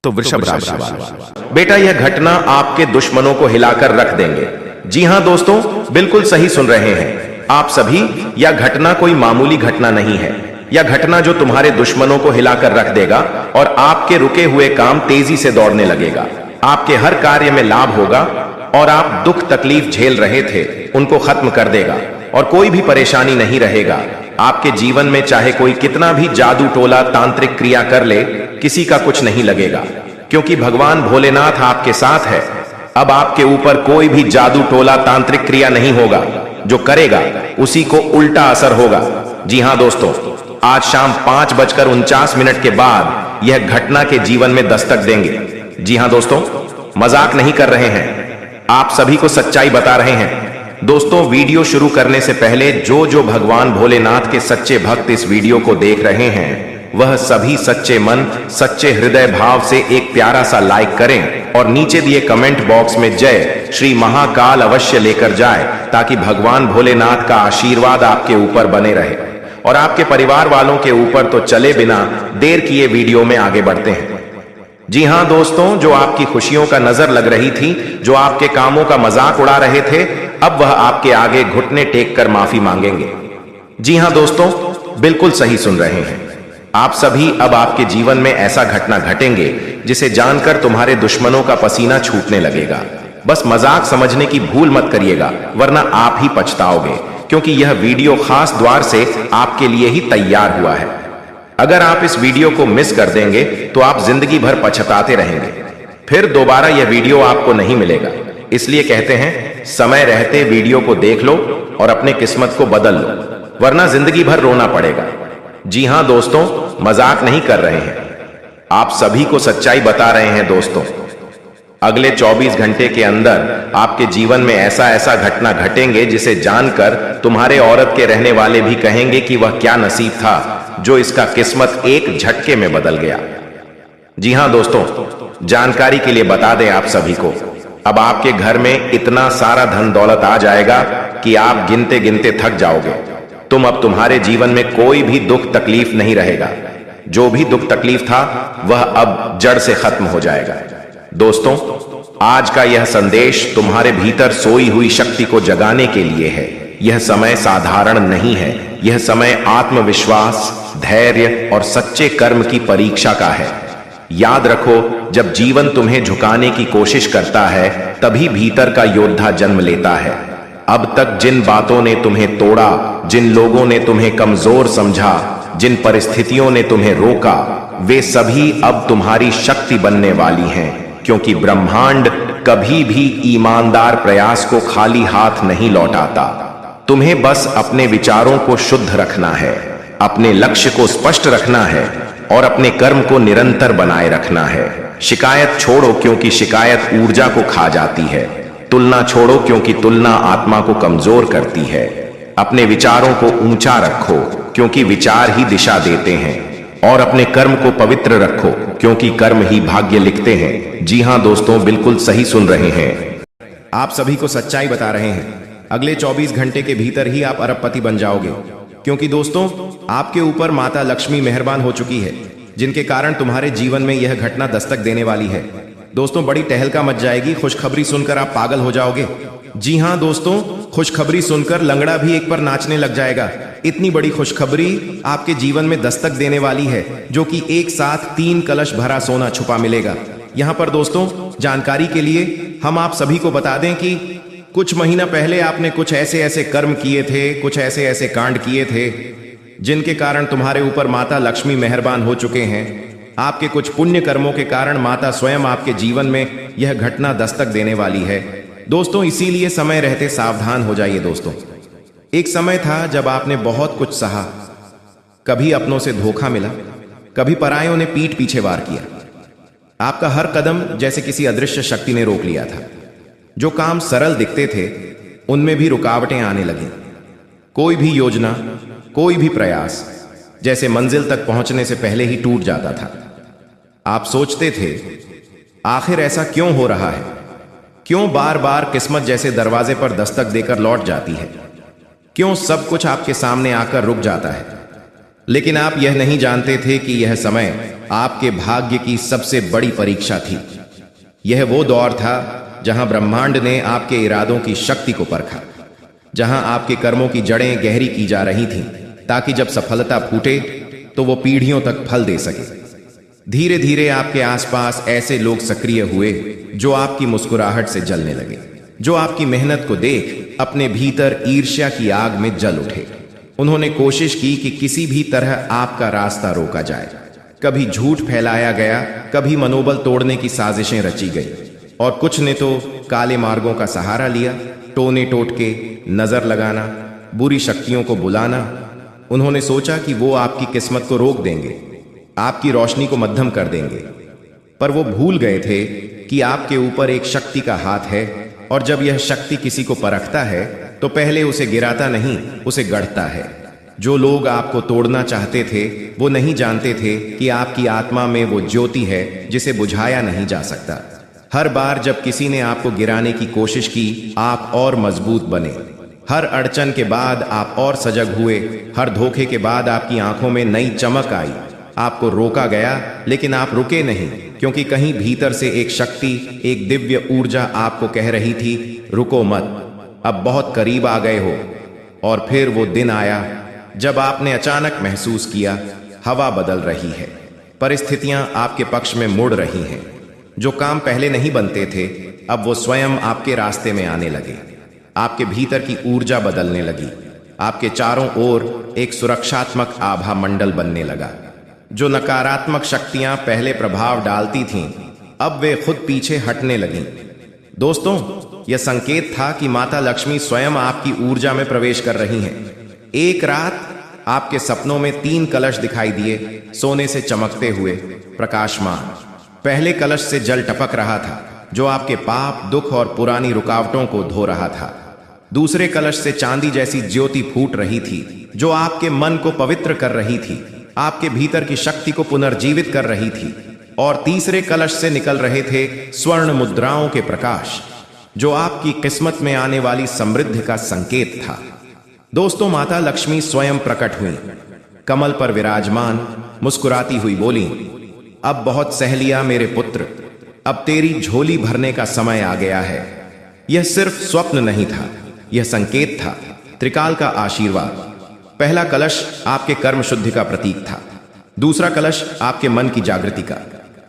तो वृषभ राशि वाले बेटा, यह घटना आपके दुश्मनों को हिलाकर रख देंगे। जी हां दोस्तों, बिल्कुल सही सुन रहे हैं आप सभी। यह घटना कोई मामूली घटना नहीं है। यह घटना जो तुम्हारे दुश्मनों को हिलाकर रख देगा और आपके रुके हुए काम तेजी से दौड़ने लगेगा। आपके हर कार्य में लाभ होगा और आप दुख तकलीफ झेल रहे थे उनको खत्म कर देगा और कोई भी परेशानी नहीं रहेगा। आपके जीवन में चाहे कोई कितना भी जादू टोला तांत्रिक क्रिया कर ले, किसी का कुछ नहीं लगेगा, क्योंकि भगवान भोलेनाथ आपके साथ है। अब आपके ऊपर कोई भी जादू टोला तांत्रिक क्रिया नहीं होगा। जो करेगा उसी को उल्टा असर होगा। जी हां दोस्तों, आज शाम 5:49 के बाद यह घटना के जीवन में दस्तक देंगे। जी हां दोस्तों, मजाक नहीं कर रहे हैं, आप सभी को सच्चाई बता रहे हैं। दोस्तों, वीडियो शुरू करने से पहले जो भगवान भोलेनाथ के सच्चे भक्त इस वीडियो को देख रहे हैं, वह सभी सच्चे मन सच्चे हृदय भाव से एक प्यारा सा लाइक करें और नीचे दिए कमेंट बॉक्स में जय श्री महाकाल अवश्य लेकर जाए, ताकि भगवान भोलेनाथ का आशीर्वाद आपके ऊपर बने रहे और आपके परिवार वालों के ऊपर। तो चले बिना देर किए वीडियो में आगे बढ़ते हैं। जी हां दोस्तों, जो आपकी खुशियों का नजर लग रही थी, जो आपके कामों का मजाक उड़ा रहे थे, अब वह आपके आगे घुटने टेक कर माफी मांगेंगे। जी हां दोस्तों, बिल्कुल सही सुन रहे हैं आप सभी। अब आपके जीवन में ऐसा घटना घटेंगे जिसे जानकर तुम्हारे दुश्मनों का पसीना छूटने लगेगा। बस मजाक समझने की भूल मत करिएगा, वरना आप ही पछताओगे, क्योंकि यह वीडियो खास द्वार से आपके लिए ही तैयार हुआ है। अगर आप इस वीडियो को मिस कर देंगे तो आप जिंदगी भर पछताते रहेंगे, फिर दोबारा यह वीडियो आपको नहीं मिलेगा। इसलिए कहते हैं, समय रहते वीडियो को देख लो और अपने किस्मत को बदल लो, वरना जिंदगी भर रोना पड़ेगा। जी हां दोस्तों, मजाक नहीं कर रहे हैं, आप सभी को सच्चाई बता रहे हैं। दोस्तों, अगले 24 घंटे के अंदर आपके जीवन में ऐसा घटना घटेंगे जिसे जानकर तुम्हारे औरत के रहने वाले भी कहेंगे कि वह क्या नसीब था जो इसका किस्मत एक झटके में बदल गया। जी हां दोस्तों, जानकारी के लिए बता दें आप सभी को, अब आपके घर में इतना सारा धन दौलत आ जाएगा कि आप गिनते गिनते थक जाओगे। अब तुम्हारे जीवन में कोई भी दुख तकलीफ नहीं रहेगा। जो भी दुख तकलीफ था वह अब जड़ से खत्म हो जाएगा। दोस्तों, आज का यह संदेश तुम्हारे भीतर सोई हुई शक्ति को जगाने के लिए है। यह समय साधारण नहीं है, यह समय आत्मविश्वास, धैर्य और सच्चे कर्म की परीक्षा का है। याद रखो, जब जीवन तुम्हें झुकाने की कोशिश करता है, तभी भीतर का योद्धा जन्म लेता है। अब तक जिन बातों ने तुम्हें तोड़ा, जिन लोगों ने तुम्हें कमजोर समझा, जिन परिस्थितियों ने तुम्हें रोका, वे सभी अब तुम्हारी शक्ति बनने वाली हैं, क्योंकि ब्रह्मांड कभी भी ईमानदार प्रयास को खाली हाथ नहीं लौटाता। तुम्हें बस अपने विचारों को शुद्ध रखना है, अपने लक्ष्य को स्पष्ट रखना है और अपने कर्म को निरंतर बनाए रखना है। शिकायत छोड़ो, क्योंकि शिकायत ऊर्जा को खा जाती है। तुलना छोड़ो, क्योंकि तुलना आत्मा को कमजोर करती है। अपने विचारों को ऊंचा रखो, क्योंकि विचार ही दिशा देते हैं। और अपने कर्म को पवित्र रखो, क्योंकि कर्म ही भाग्य लिखते हैं। जी हां दोस्तों, बिल्कुल सही सुन रहे हैं आप सभी को सच्चाई बता रहे हैं। अगले 24 घंटे के भीतर ही आप अरबपति बन जाओगे, क्योंकि दोस्तों, आपके ऊपर माता लक्ष्मी मेहरबान हो चुकी है, जिनके कारण तुम्हारे जीवन में यह घटना दस्तक देने वाली है। दोस्तों, बड़ी टहलका मच जाएगी। खुशखबरी सुनकर आप पागल हो जाओगे। जी हां दोस्तों, खुशखबरी सुनकर लंगड़ा भी एक पर नाचने लग जाएगा। इतनी बड़ी खुशखबरी आपके जीवन में दस्तक देने वाली है, जो कि एक साथ 3 कलश भरा सोना छुपा मिलेगा। यहां पर दोस्तों, जानकारी के लिए हम आप सभी को बता दें कि कुछ महीना पहले आपने कुछ ऐसे कर्म किए थे, कुछ ऐसे कांड किए थे, जिनके कारण तुम्हारे ऊपर माता लक्ष्मी मेहरबान हो चुके हैं। आपके कुछ पुण्य कर्मों के कारण माता स्वयं आपके जीवन में यह घटना दस्तक देने वाली है। दोस्तों, इसीलिए समय रहते सावधान हो जाइए। दोस्तों, एक समय था जब आपने बहुत कुछ सहा, कभी अपनों से धोखा मिला, कभी परायों ने पीठ पीछे वार किया। आपका हर कदम जैसे किसी अदृश्य शक्ति ने रोक लिया था। जो काम सरल दिखते थे, उनमें भी रुकावटें आने लगी। कोई भी योजना, कोई भी प्रयास जैसे मंजिल तक पहुंचने से पहले ही टूट जाता था। आप सोचते थे, आखिर ऐसा क्यों हो रहा है? क्यों बार बार किस्मत जैसे दरवाजे पर दस्तक देकर लौट जाती है? क्यों सब कुछ आपके सामने आकर रुक जाता है? लेकिन आप यह नहीं जानते थे कि यह समय आपके भाग्य की सबसे बड़ी परीक्षा थी। यह वो दौर था जहां ब्रह्मांड ने आपके इरादों की शक्ति को परखा, जहां आपके कर्मों की जड़ें गहरी की जा रही थीं, ताकि जब सफलता फूटे तो वो पीढ़ियों तक फल दे सके। धीरे धीरे आपके आसपास ऐसे लोग सक्रिय हुए जो आपकी मुस्कुराहट से जलने लगे, जो आपकी मेहनत को देख अपने भीतर ईर्ष्या की आग में जल उठे। उन्होंने कोशिश की कि किसी भी तरह आपका रास्ता रोका जाए। कभी झूठ फैलाया गया, कभी मनोबल तोड़ने की साजिशें रची गई, और कुछ ने तो काले मार्गों का सहारा लिया, टोने टोटके, नजर लगाना, बुरी शक्तियों को बुलाना। उन्होंने सोचा कि वो आपकी किस्मत को रोक देंगे, आपकी रोशनी को मध्यम कर देंगे, पर वो भूल गए थे कि आपके ऊपर एक शक्ति का हाथ है, और जब यह शक्ति किसी को परखता है तो पहले उसे गिराता नहीं, उसे गढ़ता है। जो लोग आपको तोड़ना चाहते थे वो नहीं जानते थे कि आपकी आत्मा में वो ज्योति है जिसे बुझाया नहीं जा सकता। हर बार जब किसी ने आपको गिराने की कोशिश की, आप और मजबूत बने। हर अड़चन के बाद आप और सजग हुए। हर धोखे के बाद आपकी आंखों में नई चमक आई। आपको रोका गया, लेकिन आप रुके नहीं, क्योंकि कहीं भीतर से एक शक्ति, एक दिव्य ऊर्जा आपको कह रही थी, रुको मत, अब बहुत करीब आ गए हो। और फिर वो दिन आया जब आपने अचानक महसूस किया, हवा बदल रही है, परिस्थितियां आपके पक्ष में मुड़ रही हैं। जो काम पहले नहीं बनते थे, अब वो स्वयं आपके रास्ते में आने लगे। आपके भीतर की ऊर्जा बदलने लगी। आपके चारों ओर एक सुरक्षात्मक आभा मंडल बनने लगा। जो नकारात्मक शक्तियां पहले प्रभाव डालती थीं, अब वे खुद पीछे हटने लगीं। दोस्तों, यह संकेत था कि माता लक्ष्मी स्वयं आपकी ऊर्जा में प्रवेश कर रही हैं। एक रात आपके सपनों में 3 कलश दिखाई दिए, सोने से चमकते हुए, प्रकाशमान। पहले कलश से जल टपक रहा था, जो आपके पाप, दुख और पुरानी रुकावटों को धो रहा था। दूसरे कलश से चांदी जैसी ज्योति फूट रही थी, जो आपके मन को पवित्र कर रही थी, आपके भीतर की शक्ति को पुनर्जीवित कर रही थी। और तीसरे कलश से निकल रहे थे स्वर्ण मुद्राओं के प्रकाश, जो आपकी किस्मत में आने वाली समृद्धि का संकेत था। दोस्तों, माता लक्ष्मी स्वयं प्रकट हुई, कमल पर विराजमान, मुस्कुराती हुई बोली, अब बहुत सह लिया मेरे पुत्र, अब तेरी झोली भरने का समय आ गया है। यह सिर्फ स्वप्न नहीं था, यह संकेत था, त्रिकाल का आशीर्वाद। पहला कलश आपके कर्म शुद्धि का प्रतीक था, दूसरा कलश आपके मन की जागृति का,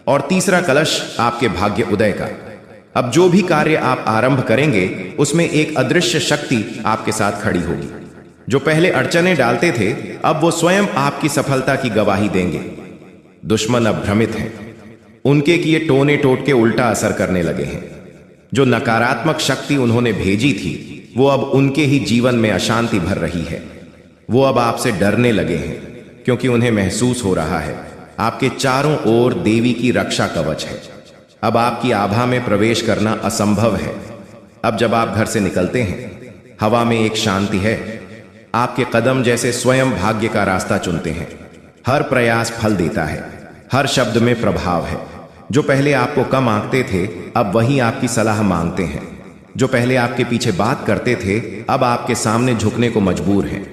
और तीसरा कलश आपके भाग्य उदय का। अब जो भी कार्य आप आरंभ करेंगे, उसमें एक अदृश्य शक्ति आपके साथ खड़ी होगी। जो पहले अड़चनें डालते थे, अब वो स्वयं आपकी सफलता की गवाही देंगे। दुश्मन अब भ्रमित हैं, उनके किए टोने टोटके उल्टा असर करने लगे हैं। जो नकारात्मक शक्ति उन्होंने भेजी थी, वो अब उनके ही जीवन में अशांति भर रही है। वो अब आपसे डरने लगे हैं, क्योंकि उन्हें महसूस हो रहा है आपके चारों ओर देवी की रक्षा कवच है। अब आपकी आभा में प्रवेश करना असंभव है। अब जब आप घर से निकलते हैं, हवा में एक शांति है। आपके कदम जैसे स्वयं भाग्य का रास्ता चुनते हैं। हर प्रयास फल देता है, हर शब्द में प्रभाव है। जो पहले आपको कम आंकते थे, अब वही आपकी सलाह मांगते हैं। जो पहले आपके पीछे बात करते थे, अब आपके सामने झुकने को मजबूर हैं।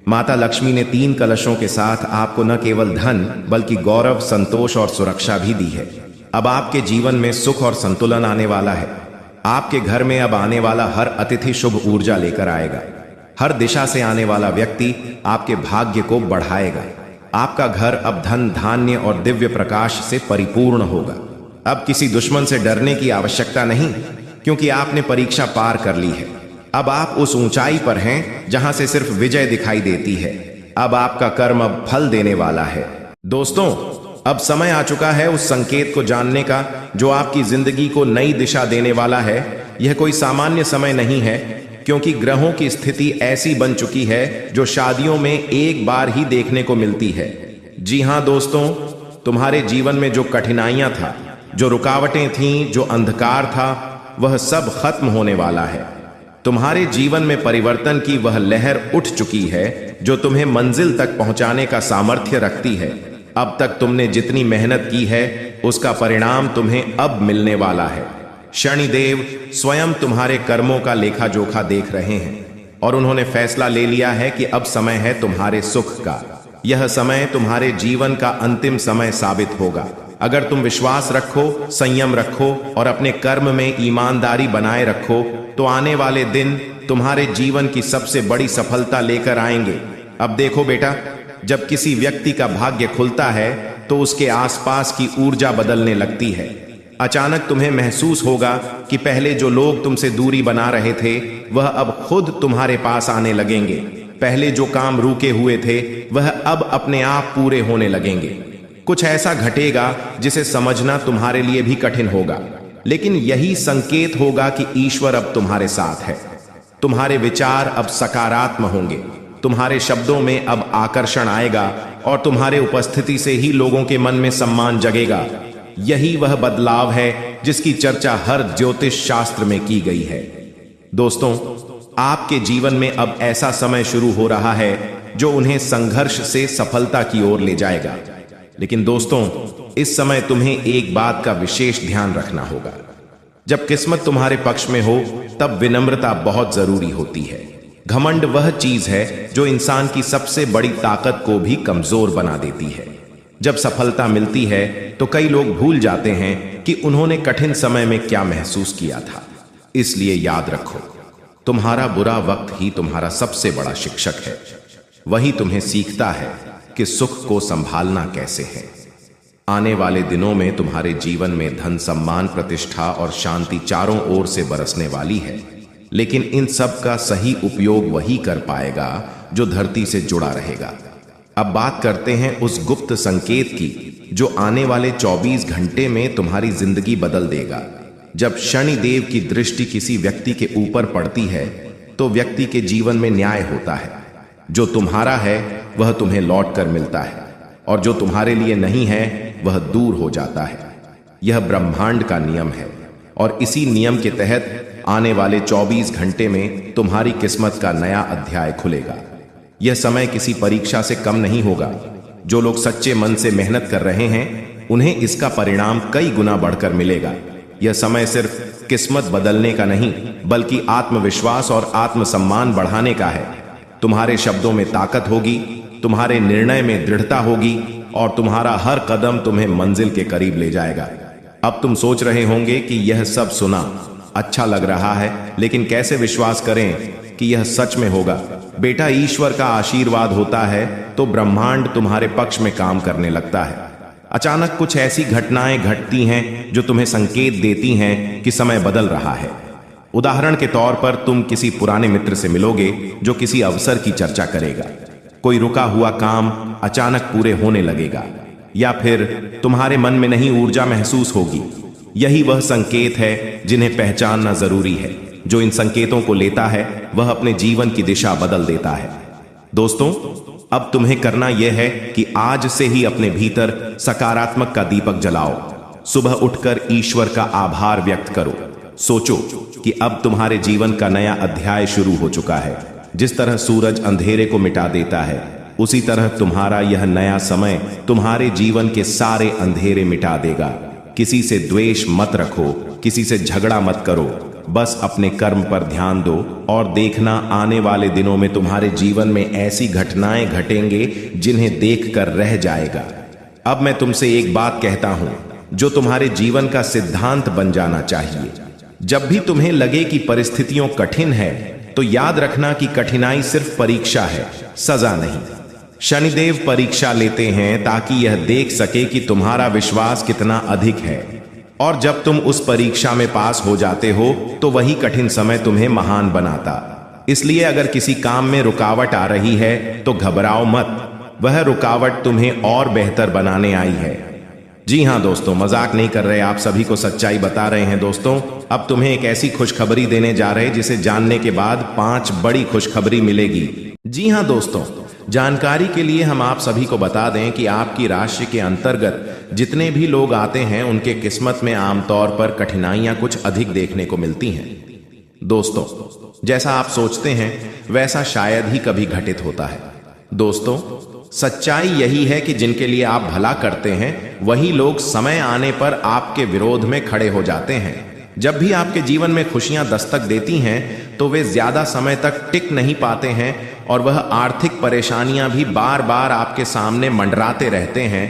माता लक्ष्मी ने 3 कलशों के साथ आपको न केवल धन, बल्कि गौरव, संतोष और सुरक्षा भी दी है। अब आपके जीवन में सुख और संतुलन आने वाला है। आपके घर में अब आने वाला हर अतिथि शुभ ऊर्जा लेकर आएगा। हर दिशा से आने वाला व्यक्ति आपके भाग्य को बढ़ाएगा। आपका घर अब धन, धान्य और दिव्य प्रकाश से परिपूर्ण होगा। अब किसी दुश्मन से डरने की आवश्यकता नहीं, क्योंकि आपने परीक्षा पार कर ली है। अब आप उस ऊंचाई पर हैं जहां से सिर्फ विजय दिखाई देती है। अब आपका कर्म अब फल देने वाला है। दोस्तों, अब समय आ चुका है उस संकेत को जानने का जो आपकी जिंदगी को नई दिशा देने वाला है। यह कोई सामान्य समय नहीं है, क्योंकि ग्रहों की स्थिति ऐसी बन चुकी है जो शादियों में एक बार ही देखने को मिलती है। जी हाँ दोस्तों, तुम्हारे जीवन में जो कठिनाइयां था, जो रुकावटें थीं, जो अंधकार था, वह सब खत्म होने वाला है। तुम्हारे जीवन में परिवर्तन की वह लहर उठ चुकी है जो तुम्हें मंजिल तक पहुंचाने का सामर्थ्य रखती है। अब तक तुमने जितनी मेहनत की है, उसका परिणाम तुम्हें अब मिलने वाला है। शनिदेव स्वयं तुम्हारे कर्मों का लेखा जोखा देख रहे हैं और उन्होंने फैसला ले लिया है कि अब समय है तुम्हारे सुख का। यह समय तुम्हारे जीवन का अंतिम समय साबित होगा। अगर तुम विश्वास रखो, संयम रखो और अपने कर्म में ईमानदारी बनाए रखो तो आने वाले दिन तुम्हारे जीवन की सबसे बड़ी सफलता लेकर आएंगे। अब देखो बेटा, जब किसी व्यक्ति का भाग्य खुलता है तो उसके आसपास की ऊर्जा बदलने लगती है। अचानक तुम्हें महसूस होगा कि पहले जो लोग तुमसे दूरी बना रहे थे वह अब खुद तुम्हारे पास आने लगेंगे। पहले जो काम रुके हुए थे वह अब अपने आप पूरे होने लगेंगे। कुछ ऐसा घटेगा जिसे समझना तुम्हारे लिए भी कठिन होगा, लेकिन यही संकेत होगा कि ईश्वर अब तुम्हारे साथ है। तुम्हारे विचार अब सकारात्मक होंगे, तुम्हारे शब्दों में अब आकर्षण आएगा और तुम्हारे उपस्थिति से ही लोगों के मन में सम्मान जगेगा। यही वह बदलाव है जिसकी चर्चा हर ज्योतिष शास्त्र में की गई है। दोस्तों, आपके जीवन में अब ऐसा समय शुरू हो रहा है जो उन्हें संघर्ष से सफलता की ओर ले जाएगा। लेकिन दोस्तों, इस समय तुम्हें एक बात का विशेष ध्यान रखना होगा। जब किस्मत तुम्हारे पक्ष में हो तब विनम्रता बहुत जरूरी होती है। घमंड वह चीज है जो इंसान की सबसे बड़ी ताकत को भी कमजोर बना देती है। जब सफलता मिलती है तो कई लोग भूल जाते हैं कि उन्होंने कठिन समय में क्या महसूस किया था। इसलिए याद रखो, तुम्हारा बुरा वक्त ही तुम्हारा सबसे बड़ा शिक्षक है। वही तुम्हें सीखता है कि सुख को संभालना कैसे है। आने वाले दिनों में तुम्हारे जीवन में धन, सम्मान, प्रतिष्ठा और शांति चारों ओर से बरसने वाली है। लेकिन इन सब का सही उपयोग वही कर पाएगा जो धरती से जुड़ा रहेगा। अब बात करते हैं उस गुप्त संकेत की जो आने वाले 24 घंटे में तुम्हारी जिंदगी बदल देगा। जब शनि देव की दृष्टि किसी व्यक्ति के ऊपर पड़ती है तो व्यक्ति के जीवन में न्याय होता है। जो तुम्हारा है वह तुम्हें लौट कर मिलता है और जो तुम्हारे लिए नहीं है वह दूर हो जाता है। यह ब्रह्मांड का नियम है और इसी नियम के तहत आने वाले 24 घंटे में तुम्हारी किस्मत का नया अध्याय खुलेगा। यह समय किसी परीक्षा से कम नहीं होगा। जो लोग सच्चे मन से मेहनत कर रहे हैं उन्हें इसका परिणाम कई गुना बढ़कर मिलेगा। यह समय सिर्फ किस्मत बदलने का नहीं बल्कि आत्मविश्वास और आत्मसम्मान बढ़ाने का है। तुम्हारे शब्दों में ताकत होगी, तुम्हारे निर्णय में दृढ़ता होगी और तुम्हारा हर कदम तुम्हें मंजिल के करीब ले जाएगा। अब तुम सोच रहे होंगे कि यह सब सुना अच्छा लग रहा है, लेकिन कैसे विश्वास करें कि यह सच में होगा। बेटा, ईश्वर का आशीर्वाद होता है तो ब्रह्मांड तुम्हारे पक्ष में काम करने लगता है। अचानक कुछ ऐसी घटनाएं घटती हैं जो तुम्हें संकेत देती हैं कि समय बदल रहा है। उदाहरण के तौर पर तुम किसी पुराने मित्र से मिलोगे जो किसी अवसर की चर्चा करेगा। कोई रुका हुआ काम अचानक पूरे होने लगेगा या फिर तुम्हारे मन में नई ऊर्जा महसूस होगी। यही वह संकेत है जिन्हें पहचानना जरूरी है। जो इन संकेतों को लेता है वह अपने जीवन की दिशा बदल देता है। दोस्तों, अब तुम्हें करना यह है कि आज से ही अपने भीतर सकारात्मक का दीपक जलाओ। सुबह उठकर ईश्वर का आभार व्यक्त करो। सोचो कि अब तुम्हारे जीवन का नया अध्याय शुरू हो चुका है। जिस तरह सूरज अंधेरे को मिटा देता है, उसी तरह तुम्हारा यह नया समय तुम्हारे जीवन के सारे अंधेरे मिटा देगा। किसी से द्वेष मत रखो, किसी से झगड़ा मत करो। बस अपने कर्म पर ध्यान दो और देखना, आने वाले दिनों में तुम्हारे जीवन में ऐसी घटनाएं घटेंगे जिन्हें देखकर रह जाएगा। अब मैं तुमसे एक बात कहता हूं जो तुम्हारे जीवन का सिद्धांत बन जाना चाहिए। जब भी तुम्हें लगे कि परिस्थितियां कठिन है तो याद रखना कि कठिनाई सिर्फ परीक्षा है, सजा नहीं। शनिदेव परीक्षा लेते हैं ताकि यह देख सके कि तुम्हारा विश्वास कितना अधिक है, और जब तुम उस परीक्षा में पास हो जाते हो तो वही कठिन समय तुम्हें महान बनाता। इसलिए अगर किसी काम में रुकावट आ रही है तो घबराओ मत, वह रुकावट तुम्हें और बेहतर बनाने आई है। जी हां दोस्तों, मजाक नहीं कर रहे, आप सभी को सच्चाई बता रहे हैं। दोस्तों, अब तुम्हें एक ऐसी खुशखबरी देने जा रहे हैं जिसे जानने के बाद 5 बड़ी खुशखबरी मिलेगी। जी हां दोस्तों, जानकारी के लिए हम आप सभी को बता दें कि आपकी राशि के अंतर्गत जितने भी लोग आते हैं उनके किस्मत में आमतौर पर कठिनाइयां कुछ अधिक देखने को मिलती हैं। दोस्तों, जैसा आप सोचते हैं वैसा शायद ही कभी घटित होता है। दोस्तों, सच्चाई यही है कि जिनके लिए आप भला करते हैं वही लोग समय आने पर आपके विरोध में खड़े हो जाते हैं। जब भी आपके जीवन में खुशियां दस्तक देती हैं तो वे ज्यादा समय तक टिक नहीं पाते हैं और वह आर्थिक परेशानियां भी बार बार आपके सामने मंडराते रहते हैं।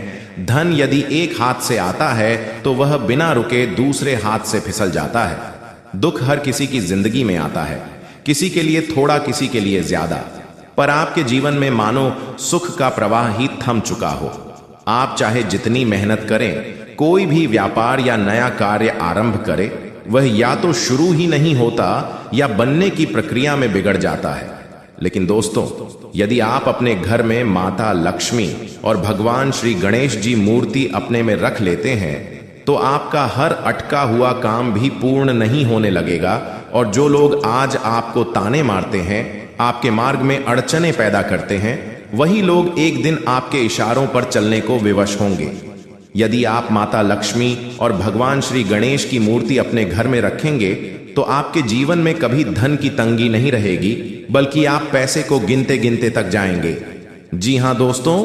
धन यदि एक हाथ से आता है तो वह बिना रुके दूसरे हाथ से फिसल जाता है। दुख हर किसी की जिंदगी में आता है, किसी के लिए थोड़ा, किसी के लिए ज्यादा, पर आपके जीवन में मानो सुख का प्रवाह ही थम चुका हो। आप चाहे जितनी मेहनत करें, कोई भी व्यापार या नया कार्य आरंभ करें, वह या तो शुरू ही नहीं होता या बनने की प्रक्रिया में बिगड़ जाता है। लेकिन दोस्तों, यदि आप अपने घर में माता लक्ष्मी और भगवान श्री गणेश जी मूर्ति अपने में रख लेते हैं तो आपका हर अटका हुआ काम भी पूर्ण नहीं होने लगेगा। और जो लोग आज आपको ताने मारते हैं, आपके मार्ग में अड़चने पैदा करते हैं, वही लोग एक दिन आपके इशारों पर चलने को विवश होंगे। यदि आप माता लक्ष्मी और भगवान श्री गणेश की मूर्ति अपने घर में रखेंगे तो आपके जीवन में कभी धन की तंगी नहीं रहेगी, बल्कि आप पैसे को गिनते गिनते तक जाएंगे। जी हां दोस्तों,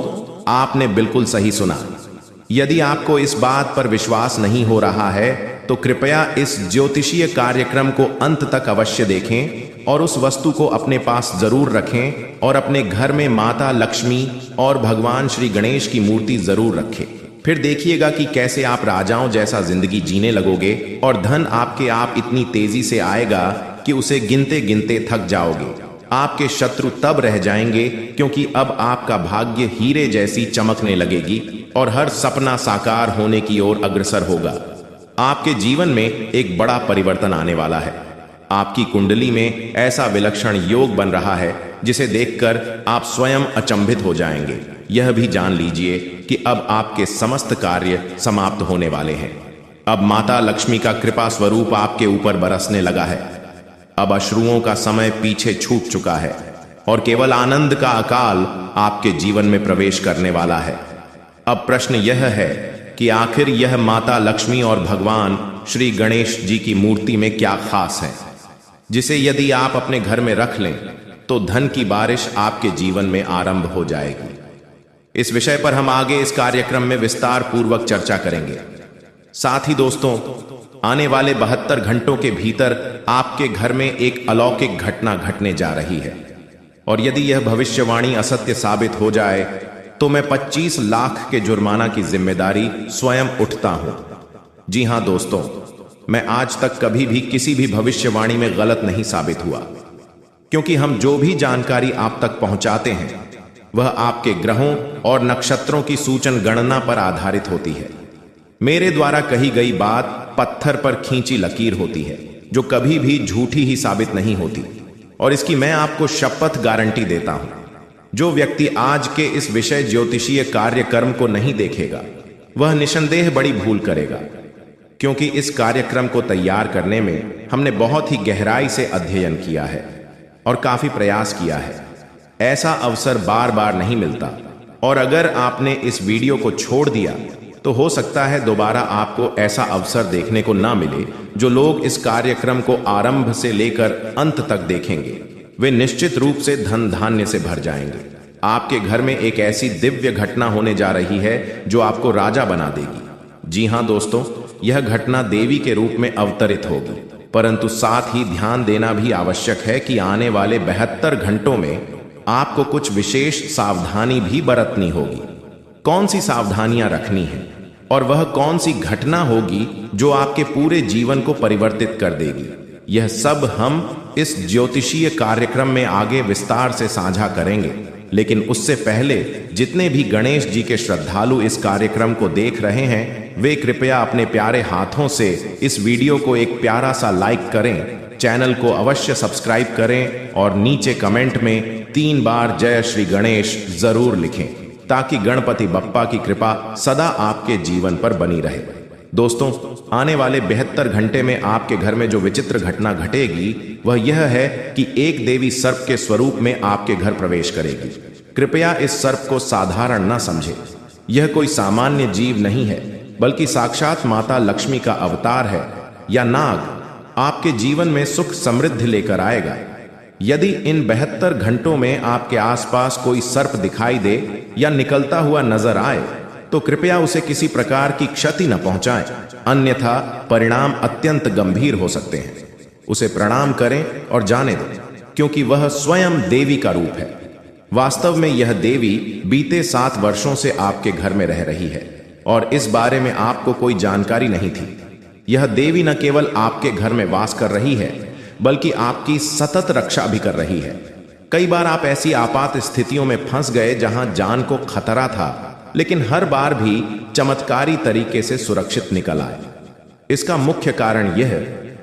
आपने बिल्कुल सही सुना। यदि आपको इस बात पर विश्वास नहीं हो रहा है तो कृपया इस ज्योतिषीय कार्यक्रम को अंत तक अवश्य देखें और उस वस्तु को अपने पास जरूर रखें और अपने घर में माता लक्ष्मी और भगवान श्री गणेश की मूर्ति जरूर रखें। फिर देखिएगा कि कैसे आप राजाओं जैसा जिंदगी जीने लगोगे और धन आपके आप इतनी तेजी से आएगा कि उसे गिनते गिनते थक जाओगे। आपके शत्रु तब रह जाएंगे क्योंकि अब आपका भाग्य हीरे जैसी चमकने लगेगी और हर सपना साकार होने की ओर अग्रसर होगा। आपके जीवन में एक बड़ा परिवर्तन आने वाला है। आपकी कुंडली में ऐसा विलक्षण योग बन रहा है जिसे देखकर आप स्वयं अचंभित हो जाएंगे। यह भी जान लीजिए कि अब आपके समस्त कार्य समाप्त होने वाले हैं। अब माता लक्ष्मी का कृपा स्वरूप आपके ऊपर बरसने लगा है। अब अश्रुओं का समय पीछे छूट चुका है और केवल आनंद का अकाल आपके जीवन में प्रवेश करने वाला है। अब प्रश्न यह है कि आखिर यह माता लक्ष्मी और भगवान श्री गणेश जी की मूर्ति में क्या खास है, जिसे यदि आप अपने घर में रख लें तो धन की बारिश आपके जीवन में आरंभ हो जाएगी। इस विषय पर हम आगे इस कार्यक्रम में विस्तार पूर्वक चर्चा करेंगे। साथ ही दोस्तों, आने वाले 72 घंटों के भीतर आपके घर में एक अलौकिक घटना घटने जा रही है और यदि यह भविष्यवाणी असत्य साबित हो जाए तो मैं 25 लाख के जुर्माना की जिम्मेदारी स्वयं उठता हूं। जी हां दोस्तों, मैं आज तक कभी भी किसी भी भविष्यवाणी में गलत नहीं साबित हुआ, क्योंकि हम जो भी जानकारी आप तक पहुंचाते हैं वह आपके ग्रहों और नक्षत्रों की सूचन गणना पर आधारित होती है। मेरे द्वारा कही गई बात पत्थर पर खींची लकीर होती है जो कभी भी झूठी ही साबित नहीं होती, और इसकी मैं आपको शपथ गारंटी देता हूं। जो व्यक्ति आज के इस विषय ज्योतिषीय कार्यक्रम को नहीं देखेगा वह निसंदेह बड़ी भूल करेगा, क्योंकि इस कार्यक्रम को तैयार करने में हमने बहुत ही गहराई से अध्ययन किया है और काफी प्रयास किया है। ऐसा अवसर बार बार नहीं मिलता, और अगर आपने इस वीडियो को छोड़ दिया तो हो सकता है दोबारा आपको ऐसा अवसर देखने को ना मिले। जो लोग इस कार्यक्रम को आरंभ से लेकर अंत तक देखेंगे वे निश्चित रूप से धन धान्य से भर जाएंगे। आपके घर में एक ऐसी दिव्य घटना होने जा रही है जो आपको राजा बना देगी। जी हां दोस्तों, यह घटना देवी के रूप में अवतरित होगी, परंतु साथ ही ध्यान देना भी आवश्यक है कि आने वाले 72 घंटों में आपको कुछ विशेष सावधानी भी बरतनी होगी। कौन सी सावधानियां रखनी है और वह कौन सी घटना होगी जो आपके पूरे जीवन को परिवर्तित कर देगी, यह सब हम इस ज्योतिषीय कार्यक्रम में आगे विस्तार से साझा करेंगे। लेकिन उससे पहले जितने भी गणेश जी के श्रद्धालु इस कार्यक्रम को देख रहे हैं वे कृपया अपने प्यारे हाथों से इस वीडियो को एक प्यारा सा लाइक करें, चैनल को अवश्य सब्सक्राइब करें और नीचे कमेंट में 3 बार जय श्री गणेश जरूर लिखें, ताकि गणपति बप्पा की कृपा सदा आपके जीवन पर बनी रहे। दोस्तों, आने वाले 72 घंटे में आपके घर में जो विचित्र घटना घटेगी वह यह है कि एक देवी सर्प के स्वरूप में आपके घर प्रवेश करेगी। कृपया इस सर्प को साधारण न समझें। यह कोई सामान्य जीव नहीं है, बल्कि साक्षात माता लक्ष्मी का अवतार है या नाग आपके जीवन में सुख समृद्धि लेकर आएगा। यदि इन 72 घंटों में आपके आसपास कोई सर्प दिखाई दे या निकलता हुआ नजर आए तो कृपया उसे किसी प्रकार की क्षति न पहुंचाएं, अन्यथा परिणाम अत्यंत गंभीर हो सकते हैं। उसे प्रणाम करें और जाने दें, क्योंकि वह स्वयं देवी का रूप है। वास्तव में यह देवी बीते 7 वर्षों से आपके घर में रह रही है और इस बारे में आपको कोई जानकारी नहीं थी। यह देवी न केवल आपके घर में वास कर रही है, बल्कि आपकी सतत रक्षा भी कर रही है। कई बार आप ऐसी आपात स्थितियों में फंस गए जहां जान को खतरा था, लेकिन हर बार भी चमत्कारी तरीके से सुरक्षित निकल आए। इसका मुख्य कारण यह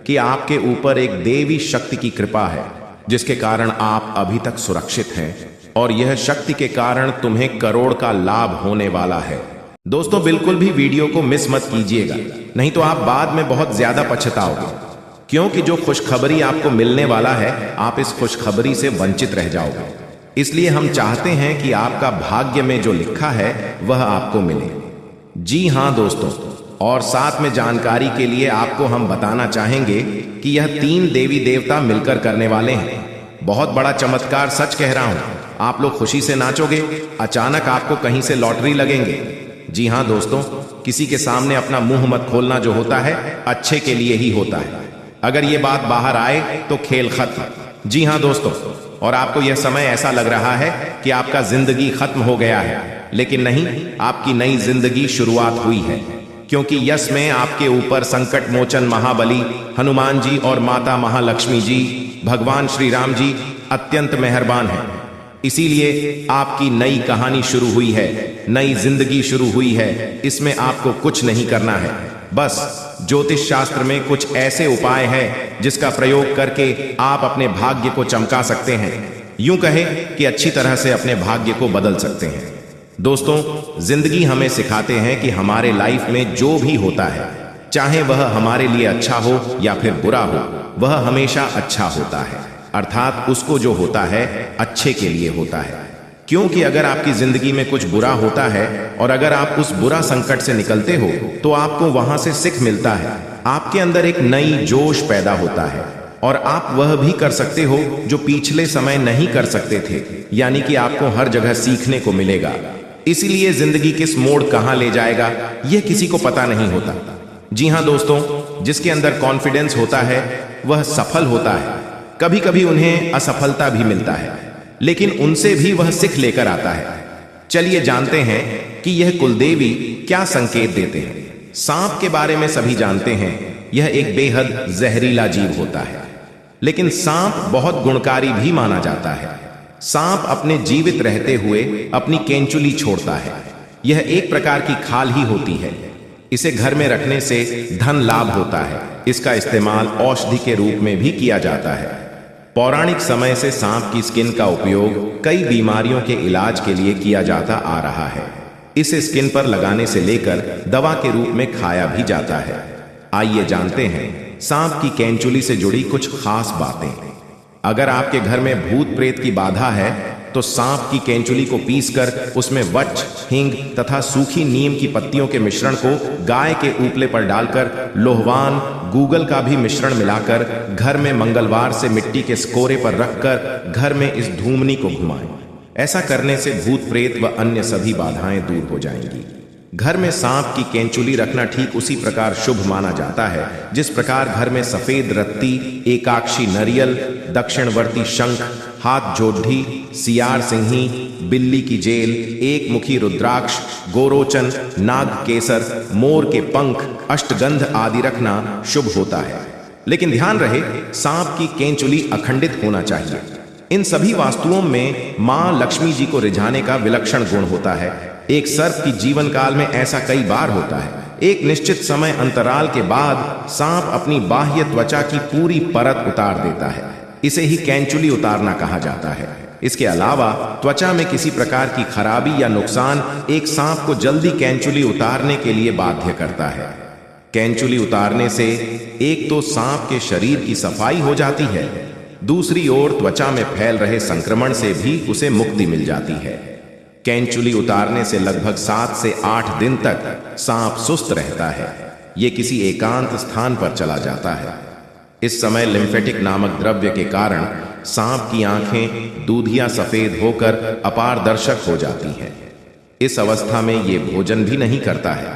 कि आपके ऊपर एक देवी शक्ति की कृपा है, जिसके कारण आप अभी तक सुरक्षित हैं, और यह शक्ति के कारण तुम्हें करोड़ का लाभ होने वाला है। दोस्तों, बिल्कुल भी वीडियो को मिस मत कीजिएगा, नहीं तो आप बाद में बहुत ज्यादा पछताओगे, क्योंकि जो खुशखबरी आपको मिलने वाला है, आप इस खुशखबरी से वंचित रह जाओगे। इसलिए हम चाहते हैं कि आपका भाग्य में जो लिखा है वह आपको मिले। जी हां दोस्तों, और साथ में जानकारी के लिए आपको हम बताना चाहेंगे कि यह 3 देवी देवता मिलकर करने वाले हैं। बहुत बड़ा चमत्कार, सच कह रहा हूं। आप लोग खुशी से नाचोगे, अचानक आपको कहीं से लॉटरी लगेंगे। जी हां दोस्तों, किसी के सामने अपना मुंह मत खोलना जो होता है अच्छे के लिए ही होता है। अगर ये बात बाहर आए तो खेल खत्म। जी हां दोस्तों, और आपको यह समय ऐसा लग रहा है कि आपका जिंदगी खत्म हो गया है, लेकिन नहीं, आपकी नई जिंदगी शुरुआत हुई है, क्योंकि यश में आपके ऊपर संकट मोचन महाबली हनुमान जी और माता महालक्ष्मी जी, भगवान श्री राम जी अत्यंत मेहरबान हैं। इसीलिए आपकी नई कहानी शुरू हुई है, नई जिंदगी शुरू हुई है। इसमें आपको कुछ नहीं करना है, बस ज्योतिष शास्त्र में कुछ ऐसे उपाय हैं जिसका प्रयोग करके आप अपने भाग्य को चमका सकते हैं। यूं कहें कि अच्छी तरह से अपने भाग्य को बदल सकते हैं। दोस्तों, जिंदगी हमें सिखाते हैं कि हमारे लाइफ में जो भी होता है, चाहे वह हमारे लिए अच्छा हो या फिर बुरा हो, वह हमेशा अच्छा होता है। अर्थात उसको जो होता है अच्छे के लिए होता है। क्योंकि अगर आपकी जिंदगी में कुछ बुरा होता है और अगर आप उस बुरा संकट से निकलते हो, तो आपको वहां से सीख मिलता है, आपके अंदर एक नई जोश पैदा होता है और आप वह भी कर सकते हो जो पिछले समय नहीं कर सकते थे। यानी कि आपको हर जगह सीखने को मिलेगा। इसीलिए जिंदगी किस मोड़ कहां ले जाएगा यह किसी को पता नहीं होता। जी हां दोस्तों, जिसके अंदर कॉन्फिडेंस होता है वह सफल होता है। कभी कभी उन्हें असफलता भी मिलता है, लेकिन उनसे भी वह सीख लेकर आता है। चलिए जानते हैं कि यह कुलदेवी क्या संकेत देते हैं। सांप के बारे में सभी जानते हैं, यह एक बेहद जहरीला जीव होता है, लेकिन सांप बहुत गुणकारी भी माना जाता है। सांप अपने जीवित रहते हुए अपनी केंचुली छोड़ता है। यह एक प्रकार की खाल ही होती है। इसे घर में रखने से धन लाभ होता है। इसका इस्तेमाल औषधि के रूप में भी किया जाता है। पौराणिक समय से सांप की स्किन का उपयोग कई बीमारियों के इलाज के लिए किया जाता आ रहा है। इसे स्किन पर लगाने से लेकर दवा के रूप में खाया भी जाता है। आइए जानते हैं सांप की केंचुली से जुड़ी कुछ खास बातें। अगर आपके घर में भूत प्रेत की बाधा है तो सांप की केंचुली को पीसकर उसमें वट, हींग तथा सूखी नीम की पत्तियों के मिश्रण को गाय के ऊपले पर डालकर लोहवान, गूगल का भी मिश्रण मिलाकर घर में मंगलवार से मिट्टी के स्कोरे पर रखकर घर में इस धूमनी को घुमाएं। ऐसा करने से भूत प्रेत व अन्य सभी बाधाएं दूर हो जाएंगी। घर में सांप की केंचुली रखना ठीक उसी प्रकार शुभ माना जाता है जिस प्रकार घर में सफेद रत्ती, एकाक्षी नरियल, दक्षिणवर्ती शंख, हाथ जोढ़ी, सियार सिंही, बिल्ली की जेल, एक मुखी रुद्राक्ष, गोरोचन, नाग केसर, मोर के पंख, अष्टगंध आदि रखना शुभ होता है। लेकिन ध्यान रहे, सांप की केंचुली अखंडित होना चाहिए। इन सभी वास्तुओं में मां लक्ष्मी जी को रिझाने का विलक्षण गुण होता है। एक सर्प की जीवन काल में ऐसा कई बार होता है। एक निश्चित समय अंतराल के बाद सांप अपनी बाह्य त्वचा की पूरी परत उतार देता है। इसे ही केंचुली उतारना कहा जाता है। इसके अलावा त्वचा में किसी प्रकार की खराबी या नुकसान एक सांप को जल्दी केंचुली उतारने के लिए बाध्य करता है। केंचुली उतारने से एक तो सांप के शरीर की सफाई हो जाती है, दूसरी ओर त्वचा में फैल रहे संक्रमण से भी उसे मुक्ति मिल जाती है। केंचुली उतारने से लगभग 7 से 8 दिन तक सांप सुस्त रहता है। ये किसी एकांत स्थान पर चला जाता है। इस समय लिम्फेटिक नामक द्रव्य के कारण सांप की आंखें दूधिया सफेद होकर अपारदर्शक हो जाती हैं। इस अवस्था में ये भोजन भी नहीं करता है।